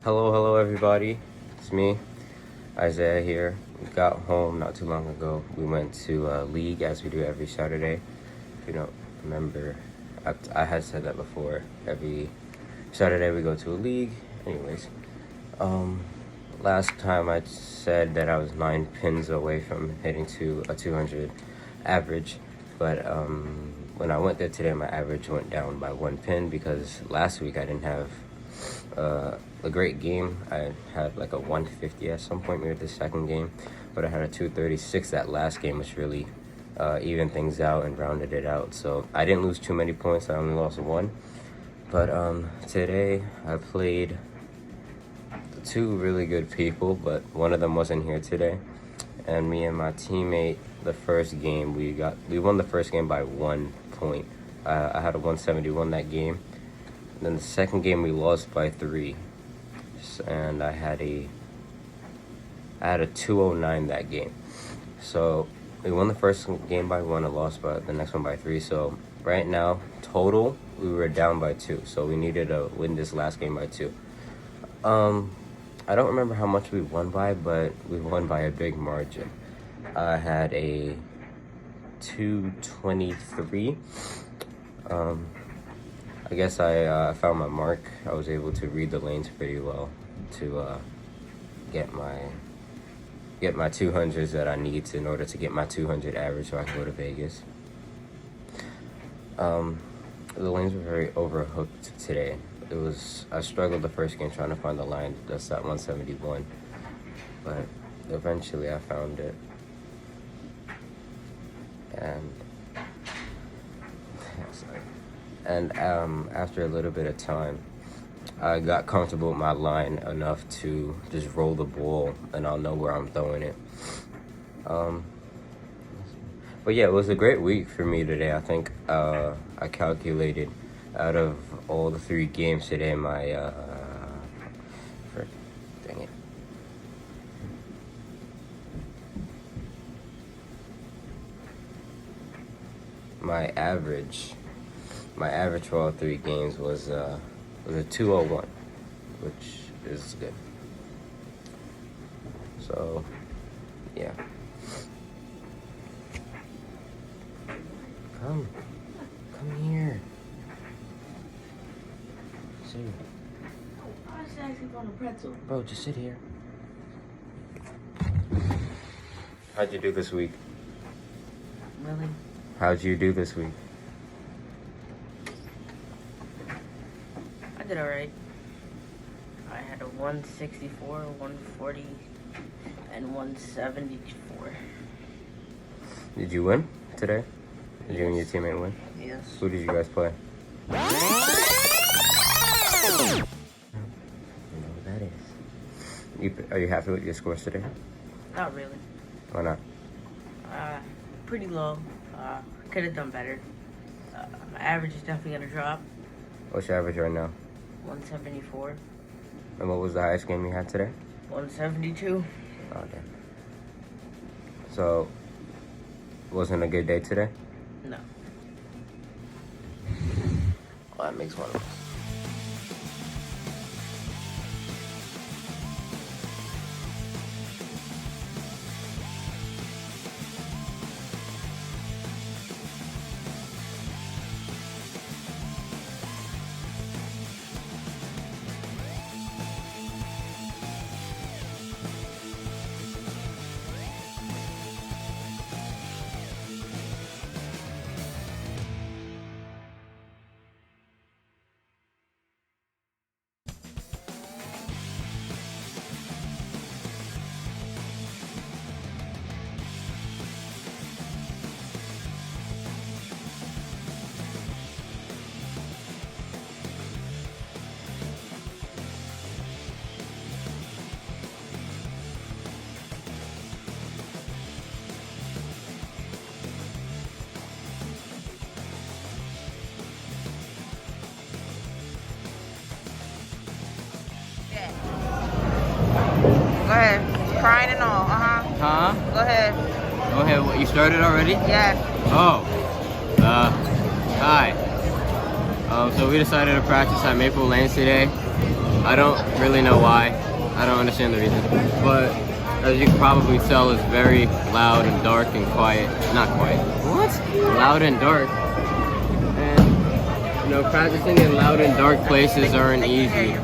Hello everybody. It's me, Isaiah here. We got home not too long ago. We went to league as we do every Saturday. If you don't remember, I had said that before. Every Saturday we go to a league. Anyways, last time I said that I was 9 pins away from hitting to a 200 average, but when I went there today, my average went down by 1 pin because last week I didn't have a great game. I had like a 150 at some point, maybe the second game, but I had a 236 that last game, which really evened things out and rounded it out. So I didn't lose too many points. I only lost one. But today I played two really good people, but one of them wasn't here today. And me and my teammate, the first game we won the first game by 1 point. I had a 171 that game. Then the second game we lost by 3, and I had a 209 that game. So we won the first game by 1 and lost by the next one by 3. So right now total we were down by 2. So we needed to win this last game by 2. I don't remember how much we won by, but we won by a big margin. I had a 223. I guess I found my mark. I was able to read the lanes pretty well to get my 200s that I need in order to get my 200 average so I can go to Vegas. The lanes were very overhooked today. I struggled the first game trying to find the line that's at 171, but eventually I found it. And after a little bit of time, I got comfortable with my line enough to just roll the ball and I'll know where I'm throwing it. But yeah, it was a great week for me today. I think I calculated out of all the 3 games today, my my average for all 3 games was a 201, which is good. So yeah, come here. Sit here. I was actually on a pretzel. Bro, just sit here. How'd you do this week? Really? How'd you do this week? I did alright. I had a 164, 140, and 174. Did you win today? Did you and your teammate win? Yes. Who did you guys play? I don't know what that is. Are you happy with your scores today? Not really. Why not? Pretty low. Could have done better. My average is definitely gonna drop. What's your average right now? 174. And what was the highest game you had today? 172. Okay. So, wasn't a good day today? No. Well, that makes one of us. Go ahead. Crying and all. Huh? Go ahead. Go ahead. What, you started already? Yeah. Oh. Hi. So we decided to practice at Maple Lanes today. I don't really know why. I don't understand the reason. But as you can probably tell, it's very loud and dark and quiet. Not quiet. What? Loud and dark. And, you know, practicing in loud and dark places aren't easy.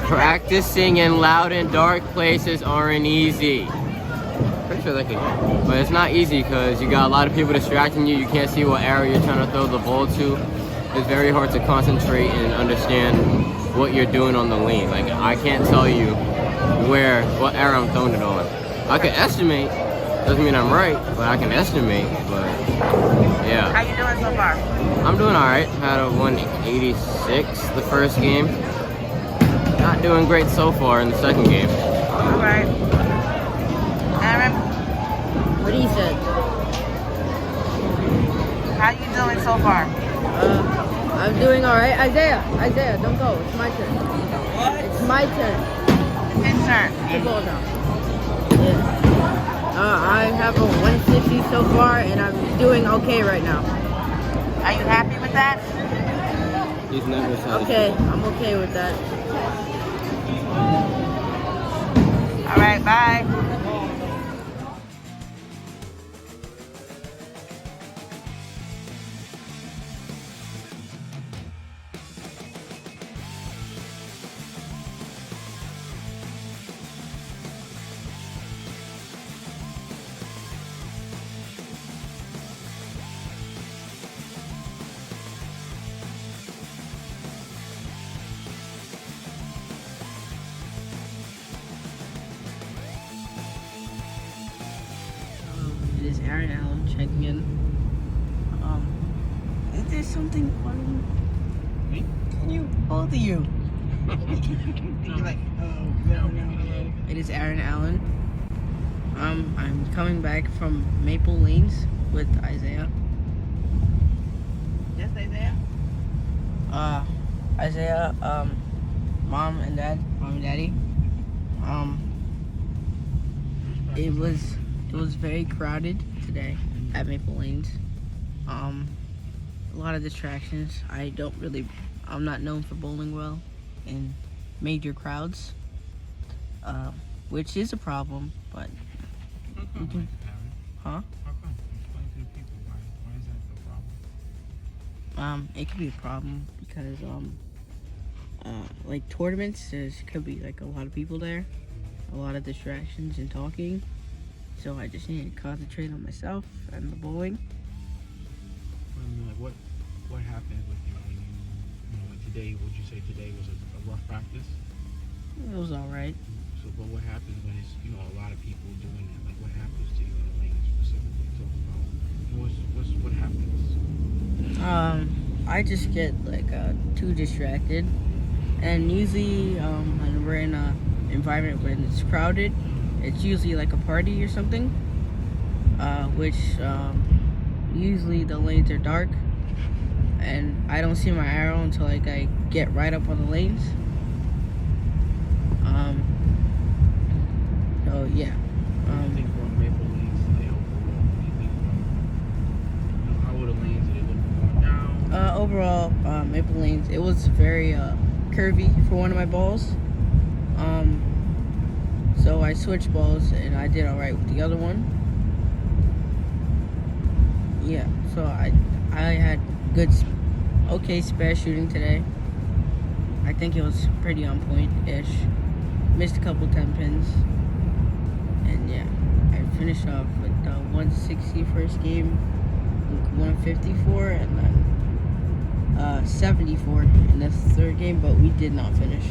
Practicing in loud and dark places aren't easy. Pretty sure that could, but it's not easy because you got a lot of people distracting you. You can't see what area you're trying to throw the ball to. It's very hard to concentrate and understand what you're doing on the lane. Like, I can't tell you what area I'm throwing it on. I can estimate. Doesn't mean I'm right, but I can estimate. But yeah. How you doing so far? I'm doing all right. Had a 186 the first game. Not doing great so far in the second game. All right. Aaron, What he said. how you doing so far? I'm doing all right. Isaiah, don't go. It's my turn. What? It's my turn. His turn. The ball now. Yeah. I have a 160 so far, and I'm doing okay right now. Are you happy with that? He's never satisfied. Okay, I'm okay with that. All right, bye. It is Aaron Allen checking in. Is there something funny? Me? Can you, both of you? You're like, oh, no. It is Aaron Allen. I'm coming back from Maple Lanes with Isaiah. Yes, Isaiah. Isaiah, mom and daddy. It was very crowded today at Maple Lanes. A lot of distractions. I'm not known for bowling well in major crowds, which is a problem, but How come, Mhm. Aaron? Huh? How come? Explain to the people why is that the problem? It could be a problem because like tournaments, could be like a lot of people there, a lot of distractions and talking. So I just need to concentrate on myself and the bowling. I mean, like, what happened with you when like today? Would you say today was a rough practice? It was all right. So, but what happens when it's a lot of people doing it? Like, what happens to you in the lane specifically? Talk about what happens. I just get like too distracted, and usually when we're in a environment when it's crowded, it's usually like a party or something, which usually the lanes are dark, and I don't see my arrow until like I get right up on the lanes. So yeah. What do you think about Maple Lanes today overall? What do you think about how were the lanes? Did it look going down? Overall, Maple Lanes, it was very curvy for one of my balls. So I switched balls and I did all right with the other one. Yeah, so I had okay spare shooting today. I think it was pretty on point-ish. Missed a couple 10 pins. And yeah, I finished off with 160 first game, 154, and then 74 in the third game, but we did not finish.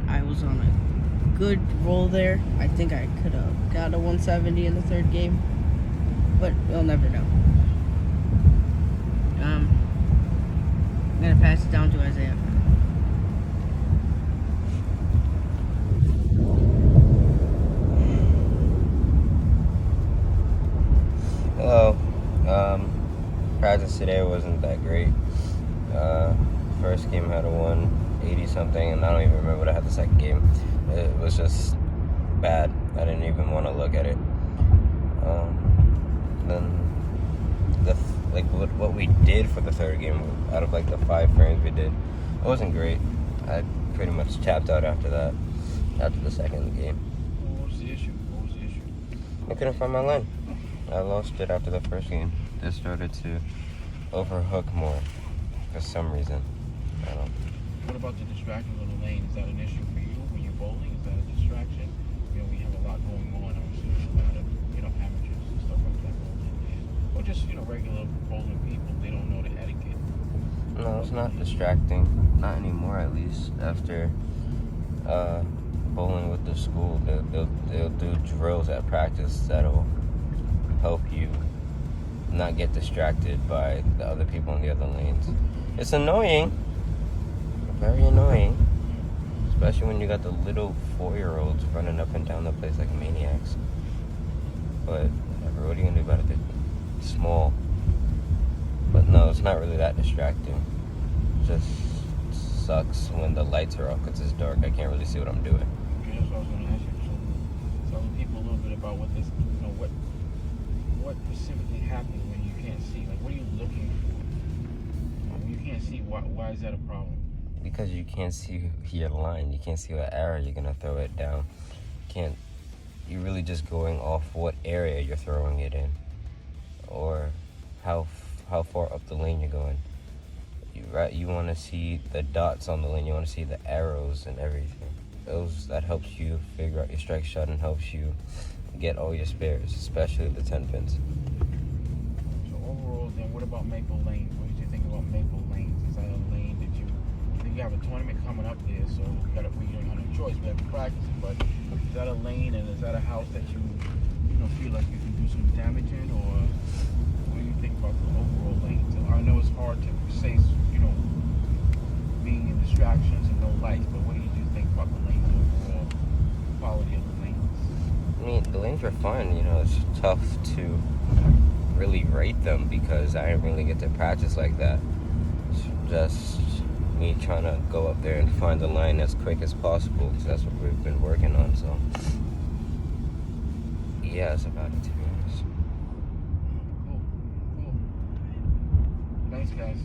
I was on a good roll there. I think I could have got a 170 in the third game, but we'll never know. I'm gonna pass it down to Isaiah. Hello. Practice today wasn't that great. First game had a 180 something, and I don't even remember what I had the second game. It was just bad. I didn't even want to look at it. Then what we did for the third game, out of like the 5 frames we did, it wasn't great. I pretty much tapped out after that, after the second game. What was the issue? I couldn't find my line. I lost it after the first game. They started to overhook more for some reason. I don't. What about the distractions on the lane? Is that an issue for you when you're bowling? Is that a distraction? You know, we have a lot going on. Obviously, there's a lot of, you know, amateurs and stuff like that bowling there. Or just, you know, regular bowling people. They don't know the etiquette. No, it's not distracting. Not anymore, at least. After bowling with the school, they'll do drills at practice that'll help you not get distracted by the other people in the other lanes. It's annoying. Very annoying. Especially when you got the little 4-year-olds running up and down the place like maniacs. But whatever, what are you gonna do about it? They're small. But no, it's not really that distracting. It just sucks when the lights are off because it's dark. I can't really see what I'm doing. Okay, that's what I was going to ask you. So, tell the people a little bit about what this, you know, what specifically happens when you can't see. Like, what are you looking for? When you can't see, why is that a problem? Because you can't see your line. You can't see what arrow you're gonna throw it down. You're really just going off what area you're throwing it in, or how far up the lane you're going. You want to see the dots on the lane. You want to see the arrows and everything. That helps you figure out your strike shot and helps you get all your spares, especially the 10 pins. So overall, then, what about Maple Lanes? What did you think about Maple Lanes? Is that a lane that you have a tournament coming up there? So we don't have no choice. We have to practice it. But is that a lane, and is that a house that you feel like you can do some damage in, or what do you think about the overall lanes? I know it's hard to say, being in distractions and no lights, but what do you think about the lanes overall, quality of the lanes? I mean, the lanes were fun. It's tough to really rate them because I didn't really get to practice like that. It's just me trying to go up there and find the line as quick as possible because that's what we've been working on. So, yeah, that's about it, to be honest. Cool. Thanks, guys.